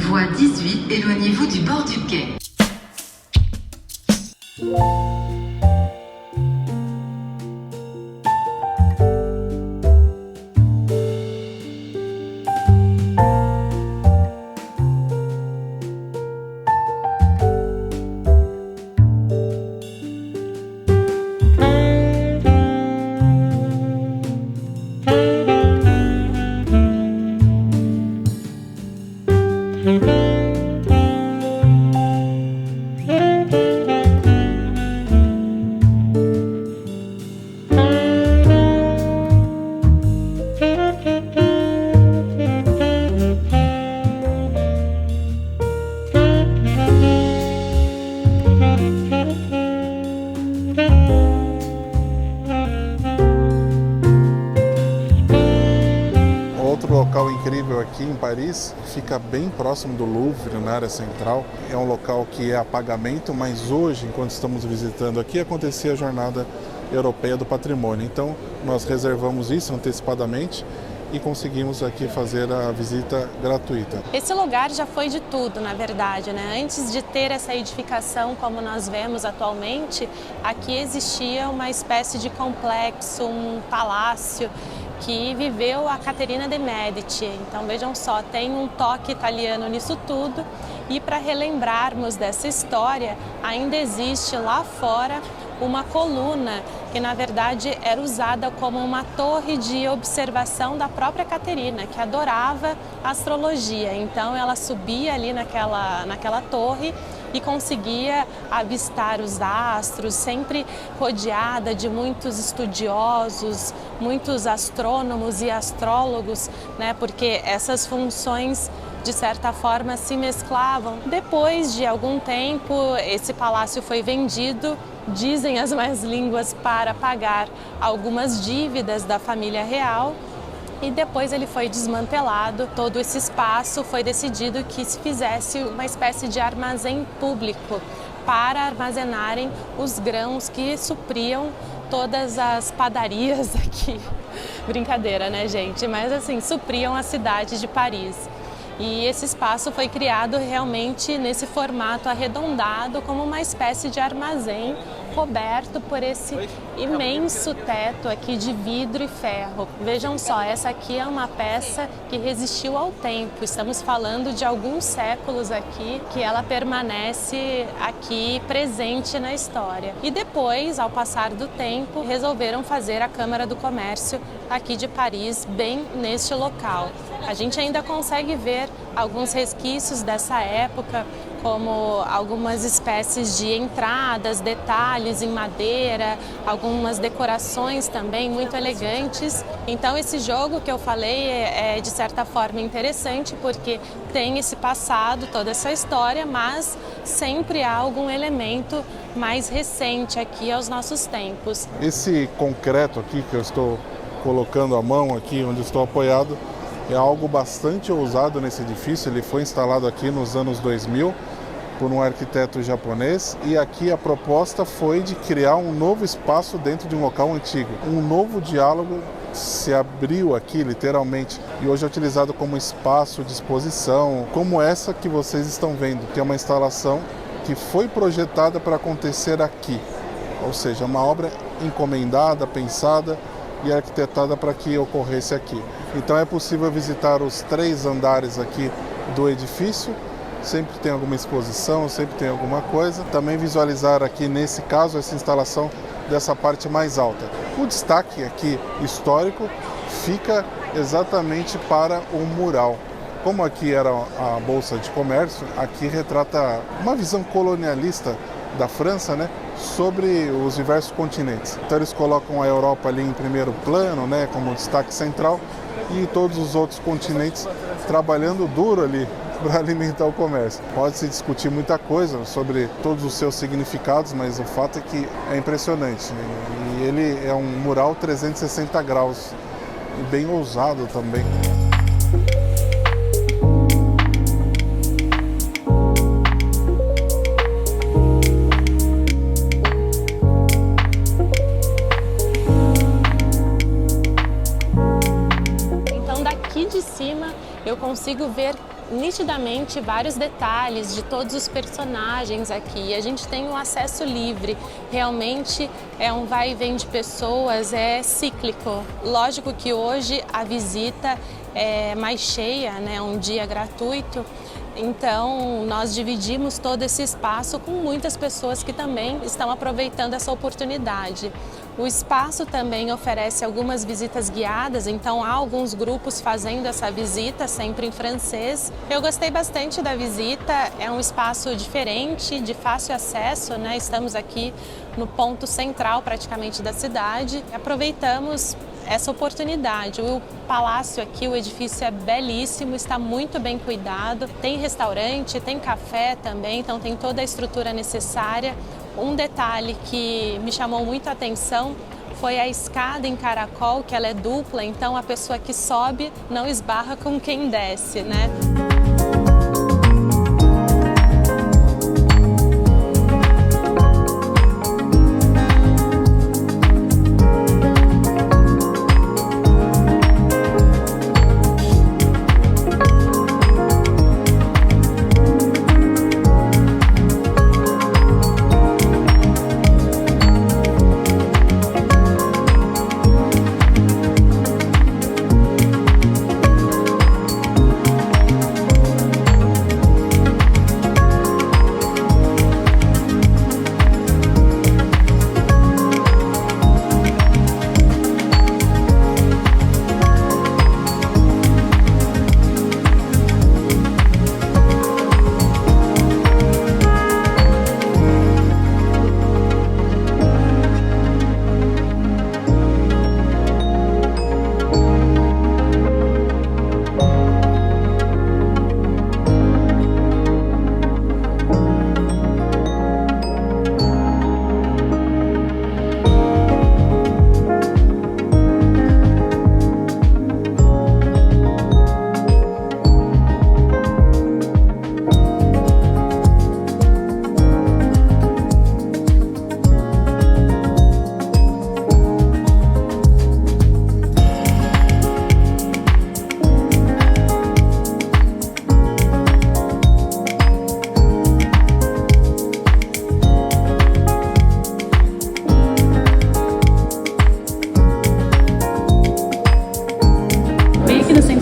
Voie 18, éloignez-vous du bord du quai. Outro local incrível aqui em Paris, fica bem próximo do Louvre, na área central. É um local que é a pagamento, mas hoje, enquanto estamos visitando aqui, acontecia a Jornada Europeia do Patrimônio. Então, nós reservamos isso antecipadamente e conseguimos aqui fazer a visita gratuita. Esse lugar já foi de tudo, na verdade, né? Antes de ter essa edificação como nós vemos atualmente, aqui existia uma espécie de complexo, um palácio que viveu a Caterina de Medici. Então vejam só, tem um toque italiano nisso tudo. E para relembrarmos dessa história, ainda existe lá fora uma coluna que na verdade era usada como uma torre de observação da própria Caterina, que adorava astrologia. Então ela subia ali naquela torre e conseguia avistar os astros, sempre rodeada de muitos estudiosos, muitos astrônomos e astrólogos, né? Porque essas funções de certa forma se mesclavam. Depois de algum tempo, esse palácio foi vendido, dizem as más línguas, para pagar algumas dívidas da família real. E depois ele foi desmantelado, todo esse espaço foi decidido que se fizesse uma espécie de armazém público para armazenarem os grãos que supriam todas as padarias aqui. Brincadeira, né, gente? Mas assim, supriam a cidade de Paris. E esse espaço foi criado realmente nesse formato arredondado, como uma espécie de armazém coberto por esse imenso teto aqui de vidro e ferro. Vejam só, essa aqui é uma peça que resistiu ao tempo. Estamos falando de alguns séculos aqui que ela permanece aqui presente na história. E depois, ao passar do tempo, resolveram fazer a Câmara do Comércio aqui de Paris, bem neste local. A gente ainda consegue ver alguns resquícios dessa época, como algumas espécies de entradas, detalhes em madeira, algumas decorações também muito elegantes. Então esse jogo que eu falei é de certa forma interessante porque tem esse passado, toda essa história, mas sempre há algum elemento mais recente aqui aos nossos tempos. Esse concreto aqui que eu estou colocando a mão aqui onde estou apoiado é algo bastante ousado nesse edifício. Ele foi instalado aqui nos anos 2000 por um arquiteto japonês e aqui a proposta foi de criar um novo espaço dentro de um local antigo. Um novo diálogo se abriu aqui literalmente e hoje é utilizado como espaço de exposição, como essa que vocês estão vendo, que é uma instalação que foi projetada para acontecer aqui, ou seja, uma obra encomendada, pensada e arquitetada para que ocorresse aqui. Então é possível visitar os 3 andares aqui do edifício, sempre tem alguma exposição, sempre tem alguma coisa. Também visualizar aqui, nesse caso, essa instalação dessa parte mais alta. O destaque aqui histórico fica exatamente para o mural. Como aqui era a Bolsa de Comércio, aqui retrata uma visão colonialista da França, né, sobre os diversos continentes. Então eles colocam a Europa ali em primeiro plano, né, como destaque central, e todos os outros continentes trabalhando duro ali para alimentar o comércio. Pode-se discutir muita coisa sobre todos os seus significados, mas o fato é que é impressionante. E ele é um mural 360 graus e bem ousado também. Então daqui de cima eu consigo ver nitidamente vários detalhes de todos os personagens aqui. A gente tem um acesso livre, realmente é um vai e vem de pessoas, é cíclico. Lógico que hoje a visita é mais cheia, né? Um dia gratuito. Então, nós dividimos todo esse espaço com muitas pessoas que também estão aproveitando essa oportunidade. O espaço também oferece algumas visitas guiadas, então há alguns grupos fazendo essa visita, sempre em francês. Eu gostei bastante da visita, é um espaço diferente, de fácil acesso, né? Estamos aqui no ponto central praticamente da cidade. Aproveitamos essa oportunidade. O palácio aqui, o edifício é belíssimo, está muito bem cuidado, tem restaurante, tem café também, então tem toda a estrutura necessária. Um detalhe que me chamou muito a atenção foi a escada em caracol, que ela é dupla, então a pessoa que sobe não esbarra com quem desce, né?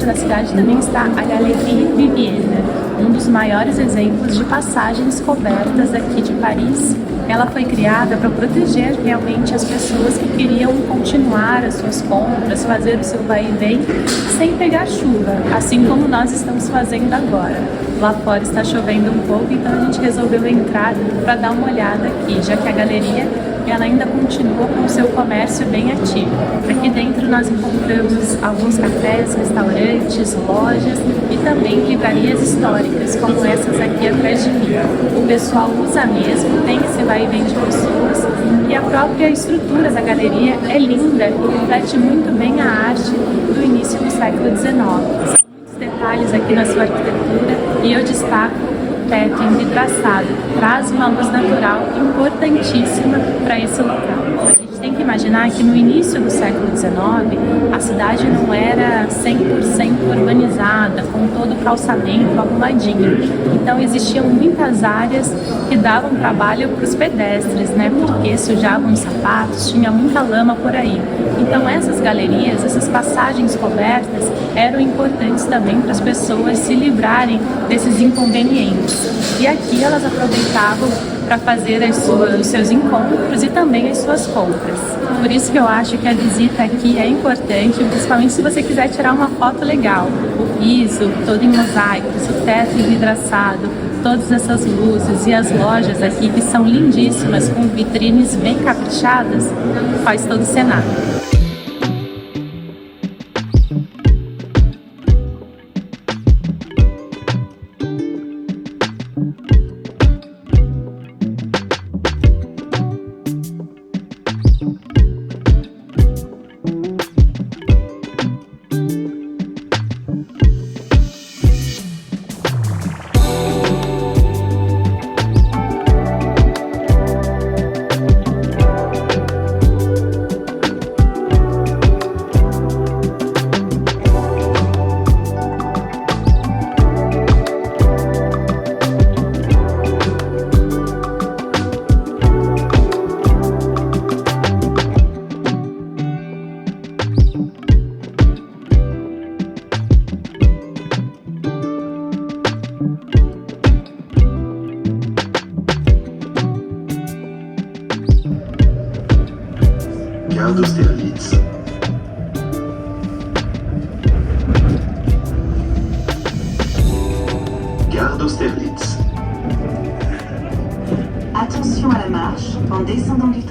Da cidade também está a Galerie Vivienne, um dos maiores exemplos de passagens cobertas aqui de Paris. Ela foi criada para proteger realmente as pessoas que queriam continuar as suas compras, fazer o seu vai e vem sem pegar chuva, assim como nós estamos fazendo agora. Lá fora está chovendo um pouco, então a gente resolveu entrar para dar uma olhada aqui, já que a galeria ela ainda continua com o seu comércio bem ativo. Aqui dentro nós encontramos alguns cafés, restaurantes, lojas e também livrarias históricas, como essas aqui atrás de mim. O pessoal usa mesmo, tem esse vai e vem de pessoas, e a própria estrutura da galeria é linda e reflete muito bem a arte do início do século XIX. São muitos detalhes aqui na sua arquitetura e eu destaco teto envidraçado, traz uma luz natural importantíssima para esse local. A gente tem que imaginar que no início do século XIX, a cidade não era 100% urbanizada, com todo o calçamento arrumadinho. Então existiam muitas áreas que davam trabalho para os pedestres, né? Porque sujavam os sapatos, tinha muita lama por aí. Então essas galerias, essas passagens cobertas, eram importantes também para as pessoas se livrarem desses inconvenientes. E aqui elas aproveitavam para fazer os seus encontros e também as suas compras. Por isso que eu acho que a visita aqui é importante, principalmente se você quiser tirar uma foto legal. O piso todo em mosaicos, o teto envidraçado, todas essas luzes e as lojas aqui que são lindíssimas, com vitrines bem caprichadas, faz todo o cenário. d'Austerlitz. Gare d'Austerlitz. Attention à la marche en descendant du